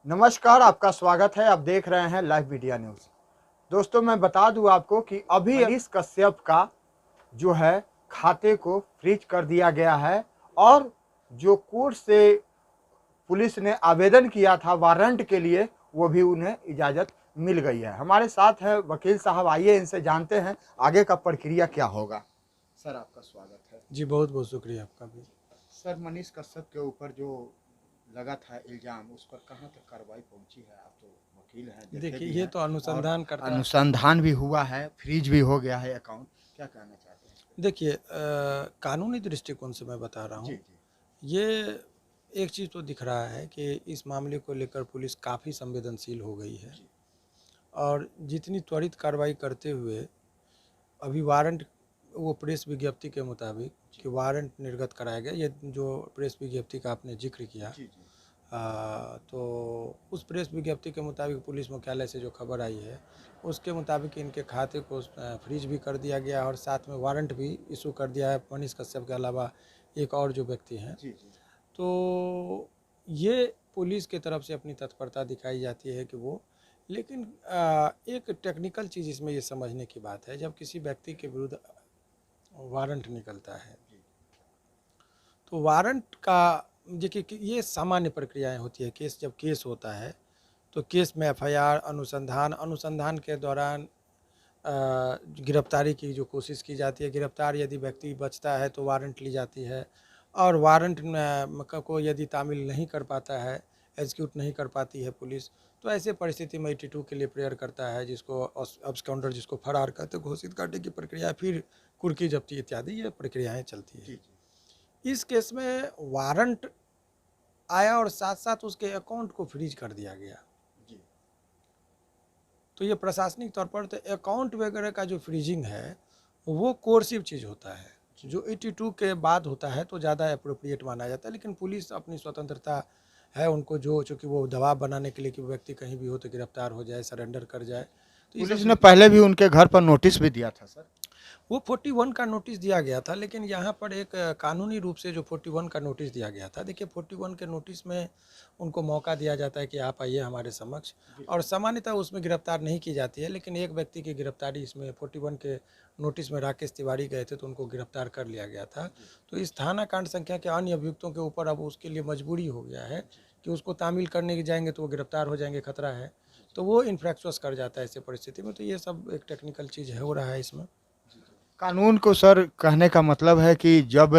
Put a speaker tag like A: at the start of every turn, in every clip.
A: नमस्कार, आपका स्वागत है। आप देख रहे हैं लाइव मीडिया न्यूज़। दोस्तों, मैं बता दूं आपको कि अभी मनीष कश्यप का जो है खाते को फ्रीज कर दिया गया है और जो कोर्ट से पुलिस ने आवेदन किया था वारंट के लिए, वो भी उन्हें इजाज़त मिल गई है। हमारे साथ है वकील साहब, आइए इनसे जानते हैं आगे का प्रक्रिया क्या होगा। सर, आपका स्वागत है।
B: जी बहुत बहुत शुक्रिया आपका भी।
A: सर, मनीष कश्यप के ऊपर जो लगा था इल्जाम, उस पर कहाँ तक कार्रवाई पहुंची है? आप तो वकील हैं, देखे
B: देखिए
A: भी
B: ये
A: हैं
B: तो
A: और
B: अनुसंधान करता है।
A: अनुसंधान भी हुआ है, फ्रीज भी हो गया है अकाउंट। क्या कहना चाहते हैं इस पे?
B: देखिए कानूनी दृष्टिकोण से मैं बता रहा
A: जी
B: हूँ।
A: जी।
B: ये एक चीज़ तो दिख रहा है कि इस मामले को लेकर पुलिस काफ़ी संवेदनशील हो गई है
A: जी
B: और जितनी त्वरित कार्रवाई करते हुए अभी वारंट, वो प्रेस विज्ञप्ति के मुताबिक कि वारंट निर्गत कराया गया। ये जो प्रेस विज्ञप्ति का आपने जिक्र किया,
A: जी जी।
B: तो उस प्रेस विज्ञप्ति के मुताबिक पुलिस मुख्यालय से जो खबर आई है उसके मुताबिक इनके खाते को फ्रीज भी कर दिया गया और साथ में वारंट भी इशू कर दिया है मनीष कश्यप के अलावा एक और जो व्यक्ति हैं।
A: जी जी।
B: तो ये पुलिस के तरफ से अपनी तत्परता दिखाई जाती है कि वो, लेकिन एक टेक्निकल चीज़ इसमें ये समझने की बात है, जब किसी व्यक्ति के विरुद्ध वारंट निकलता है तो वारंट का, देखिए कि ये सामान्य प्रक्रियाएं होती है। केस जब केस होता है तो केस में एफआईआर, अनुसंधान के दौरान गिरफ्तारी की जो कोशिश की जाती है, गिरफ्तार यदि व्यक्ति बचता है तो वारंट ली जाती है और वारंट को यदि तामील नहीं कर पाता है, एग्जीक्यूट नहीं कर पाती है पुलिस, तो ऐसे परिस्थिति में 82 के लिए प्रेयर करता है, जिसको अब्सकॉन्डर, जिसको फरार कहते, घोषित करने की प्रक्रिया, फिर कुर्की जब्ती इत्यादि ये प्रक्रियाएं चलती है।
A: जी
B: इस केस में वारंट आया और साथ साथ उसके अकाउंट को फ्रीज कर दिया गया।
A: जी।
B: तो ये प्रशासनिक तौर पर तो अकाउंट वगैरह का जो फ्रीजिंग है वो कोर्सिव चीज़ होता है, जो 82 के बाद होता है तो ज़्यादा अप्रोप्रिएट माना जाता है। लेकिन पुलिस अपनी स्वतंत्रता है उनको, जो चूँकि वो दबाव बनाने के लिए कि वो व्यक्ति कहीं भी हो तो गिरफ्तार हो जाए, सरेंडर कर जाए, तो ये
A: पुलिस
B: सब
A: ने पहले भी उनके घर पर नोटिस भी दिया था सर।
B: वो 41 का नोटिस दिया गया था। लेकिन यहाँ पर एक कानूनी रूप से जो 41 का नोटिस दिया गया था, देखिए 41 के नोटिस में उनको मौका दिया जाता है कि आप आइए हमारे समक्ष, और सामान्यतः उसमें गिरफ्तार नहीं की जाती है। लेकिन एक व्यक्ति की गिरफ्तारी इसमें 41 के नोटिस में, राकेश तिवारी गए थे तो उनको गिरफ्तार कर लिया गया था। तो इस थाना कांड संख्या के अन्य अभियुक्तों के ऊपर अब उसके लिए मजबूरी हो गया है कि उसको तामील करने के जाएंगे तो वो गिरफ्तार हो जाएंगे, खतरा है, तो वो इन्फ्रैक्चुअस कर जाता है ऐसे परिस्थिति में। तो ये सब एक टेक्निकल चीज़ है, हो रहा है इसमें।
A: कानून को सर कहने का मतलब है कि जब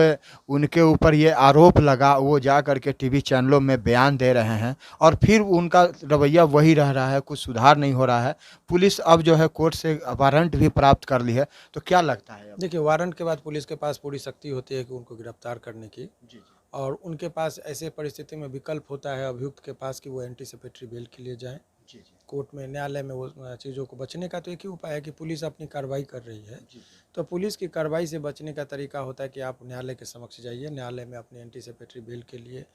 A: उनके ऊपर ये आरोप लगा, वो जा करके टीवी चैनलों में बयान दे रहे हैं और फिर उनका रवैया वही रह रहा है, कुछ सुधार नहीं हो रहा है। पुलिस अब जो है कोर्ट से वारंट भी प्राप्त कर ली है, तो क्या लगता है अब?
B: देखिए वारंट के बाद पुलिस के पास पूरी शक्ति होती है कि उनको गिरफ्तार करने की,
A: जी जी।
B: और उनके पास ऐसे परिस्थिति में विकल्प होता है अभियुक्त के पास कि वो एंटीसिपेटरी बेल के लिए जाएं
A: जी जी।
B: कोर्ट में, न्यायालय में। वो चीज़ों को बचने का तो एक ही उपाय है कि पुलिस अपनी कार्रवाई कर रही है,
A: जी जी।
B: तो पुलिस की कार्रवाई से बचने का तरीका होता है कि आप न्यायालय के समक्ष जाइए, न्यायालय में अपनी एंटीसिपेटरी बेल के लिए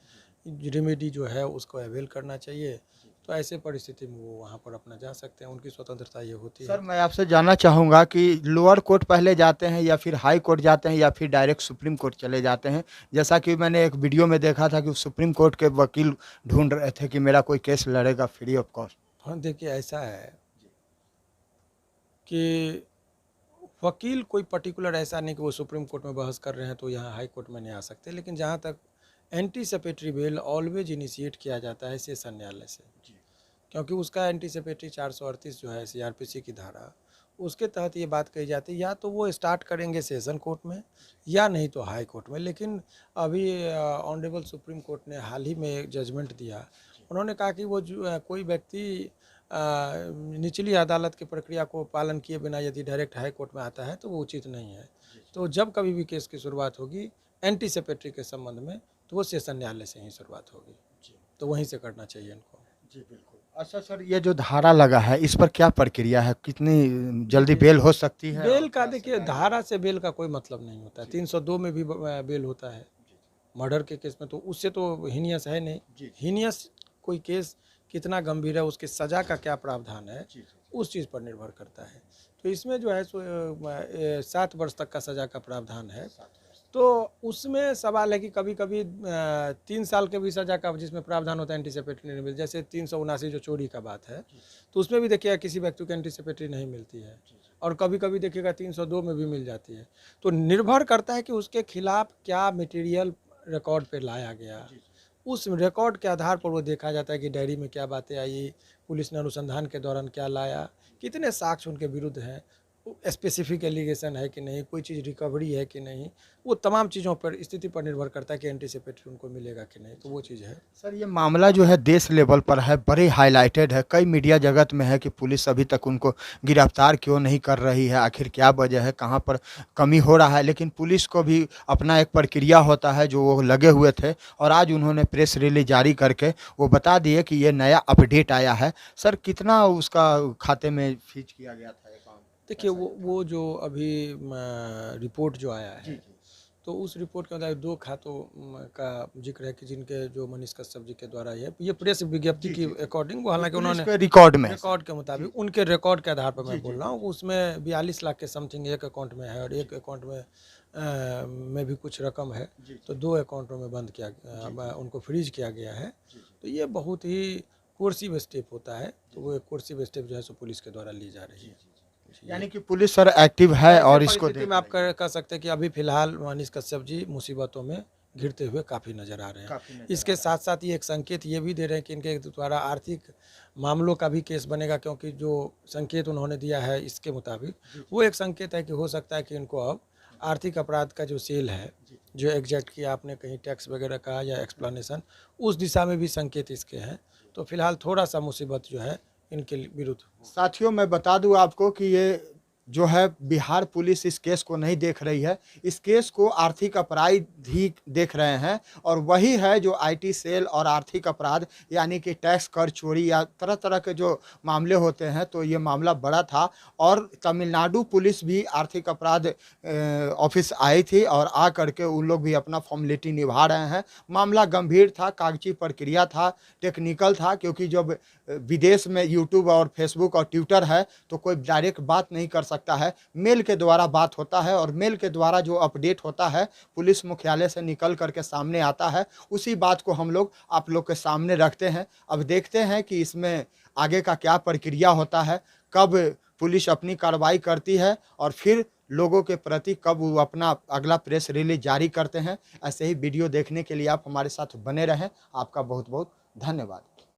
B: रेमेडी जो है उसको अवेल करना चाहिए। तो ऐसे परिस्थिति में वो वहाँ पर अपना जा सकते हैं, उनकी स्वतंत्रता ये होती है।
A: सर, मैं आपसे जानना चाहूँगा कि लोअर कोर्ट पहले जाते हैं या फिर हाई कोर्ट जाते हैं या फिर डायरेक्ट सुप्रीम कोर्ट चले जाते हैं? जैसा कि मैंने एक वीडियो में देखा था कि सुप्रीम कोर्ट के वकील ढूँढ रहे थे कि मेरा कोई केस लड़ेगा फ्री ऑफ कॉस्ट।
B: हाँ देखिए ऐसा है कि वकील कोई पर्टिकुलर ऐसा नहीं कि वो सुप्रीम कोर्ट में बहस कर रहे हैं तो यहाँ हाई कोर्ट में नहीं आ सकते। लेकिन जहाँ तक एंटीसिपेटरी बेल ऑलवेज इनिशिएट किया जाता है सेशन न्यायालय से, क्योंकि उसका एंटीसिपेटरी 438 जो है सीआरपीसी की धारा, उसके तहत ये बात कही जाती है या तो वो स्टार्ट करेंगे सेशन कोर्ट में या नहीं तो हाई कोर्ट में। लेकिन अभी ऑनरेबल सुप्रीम कोर्ट ने हाल ही में एक जजमेंट दिया, उन्होंने कहा कि वो कोई व्यक्ति निचली अदालत की प्रक्रिया को पालन किए बिना यदि डायरेक्ट हाई कोर्ट में आता है तो वो उचित नहीं है। तो जब कभी भी केस की शुरुआत होगी एंटीसिपेटरी के संबंध में तो वो सेशन न्यायालय से ही शुरुआत होगी, तो वहीं से करना चाहिए इनको।
A: जी बिल्कुल। अच्छा सर, ये जो धारा लगा है इस पर क्या प्रक्रिया है? कितनी जल्दी बेल हो सकती है?
B: बेल
A: और
B: का
A: क्या
B: देखिए
A: सजा है?
B: धारा से बेल का कोई मतलब नहीं होता है। 302 में भी बेल होता है मर्डर के केस में, तो उससे तो हीनियस है नहीं।
A: जी
B: हीनियस कोई केस कितना गंभीर है, उसके सज़ा का क्या प्रावधान है,
A: जी।
B: उस चीज़ पर निर्भर करता है। तो इसमें जो है सो 7 वर्ष तक का सज़ा का प्रावधान है। तो उसमें सवाल है कि कभी कभी 3 साल के भी सजा का जिसमें प्रावधान होता है एंटीसिपेटरी नहीं मिलती, जैसे 379 जो चोरी का बात है, तो उसमें भी देखिएगा किसी व्यक्ति को एंटीसिपेटरी नहीं मिलती है, और कभी कभी देखिएगा 302 में भी मिल जाती है। तो निर्भर करता है कि उसके खिलाफ क्या मटेरियल रिकॉर्ड पे लाया गया, उस रिकॉर्ड के आधार पर वो देखा जाता है कि डायरी में क्या बातें आई, पुलिस ने अनुसंधान के दौरान क्या लाया, कितने साक्ष्य उनके विरुद्ध हैं, स्पेसिफिक एलिगेशन है कि नहीं, कोई चीज़ रिकवरी है कि नहीं, वो तमाम चीज़ों पर स्थिति पर निर्भर करता है कि एंटीसिपेटरी उनको मिलेगा कि नहीं, तो वो चीज़ है।
A: सर ये मामला जो है देश लेवल पर है, बड़े हाईलाइटेड है, कई मीडिया जगत में है कि पुलिस अभी तक उनको गिरफ्तार क्यों नहीं कर रही है, आखिर क्या वजह है, कहाँ पर कमी हो रहा है। लेकिन पुलिस को भी अपना एक प्रक्रिया होता है जो वो लगे हुए थे, और आज उन्होंने प्रेस रिलीज जारी करके वो बता दिए कि ये नया अपडेट आया है। सर कितना उसका खाते में फीच किया गया था अकाउंट?
B: देखिए वो जो अभी रिपोर्ट जो आया है, तो उस रिपोर्ट के अंदर 2 खातों का जिक्र है कि जिनके जो मनीष कश्यप जी के द्वारा ये प्रेस विज्ञप्ति की अकॉर्डिंग, वो हालांकि उन्होंने रिकॉर्ड के मुताबिक उनके रिकॉर्ड के आधार पर मैं बोल रहा हूँ, उसमें 42 लाख के समथिंग एक अकाउंट में है, और एक अकाउंट में भी कुछ रकम है, तो 2 अकाउंटों में बंद किया, उनको फ्रीज किया गया है। तो ये बहुत ही कोर्सिव स्टेप होता है, तो वो एक कोर्सिव स्टेप जो है सो पुलिस के द्वारा ली जा रही है।
A: यानी कि पुलिस सर एक्टिव है और इसको
B: परिस्थिति में आप कह सकते हैं कि अभी फिलहाल मनीष कश्यप जी मुसीबतों में घिरते हुए काफ़ी नजर आ रहे हैं। इसके साथ साथ ये एक संकेत ये भी दे रहे हैं कि इनके द्वारा आर्थिक मामलों का भी केस बनेगा, क्योंकि जो संकेत उन्होंने दिया है इसके मुताबिक वो एक संकेत है कि हो सकता है कि इनको अब आर्थिक अपराध का जो सेल है, जो एग्जैक्ट किया आपने कहीं टैक्स वगैरह का या एक्सप्लेनेशन, उस दिशा में भी संकेत इसके हैं। तो फिलहाल थोड़ा सा मुसीबत जो है इनके विरुद्ध।
A: साथियों मैं बता दूं आपको कि ये जो है बिहार पुलिस इस केस को नहीं देख रही है, इस केस को आर्थिक अपराध ही देख रहे हैं, और वही है जो आईटी सेल और आर्थिक अपराध यानी कि टैक्स कर चोरी या तरह तरह के जो मामले होते हैं, तो ये मामला बड़ा था। और तमिलनाडु पुलिस भी आर्थिक अपराध ऑफिस आई थी, और आ करके उन लोग भी अपना फॉर्मेलिटी निभा रहे हैं। मामला गंभीर था, कागजी प्रक्रिया था, टेक्निकल था, क्योंकि जब विदेश में यूट्यूब और फेसबुक और ट्विटर है तो कोई डायरेक्ट बात नहीं कर सकता है, मेल के द्वारा बात होता है, और मेल के द्वारा जो अपडेट होता है पुलिस मुख्यालय से निकल करके सामने आता है, उसी बात को हम लोग आप लोग के सामने रखते हैं। अब देखते हैं कि इसमें आगे का क्या प्रक्रिया होता है, कब पुलिस अपनी कार्रवाई करती है, और फिर लोगों के प्रति कब वो अपना अगला प्रेस रिलीज जारी करते हैं। ऐसे ही वीडियो देखने के लिए आप हमारे साथ बने रहें। आपका बहुत बहुत धन्यवाद।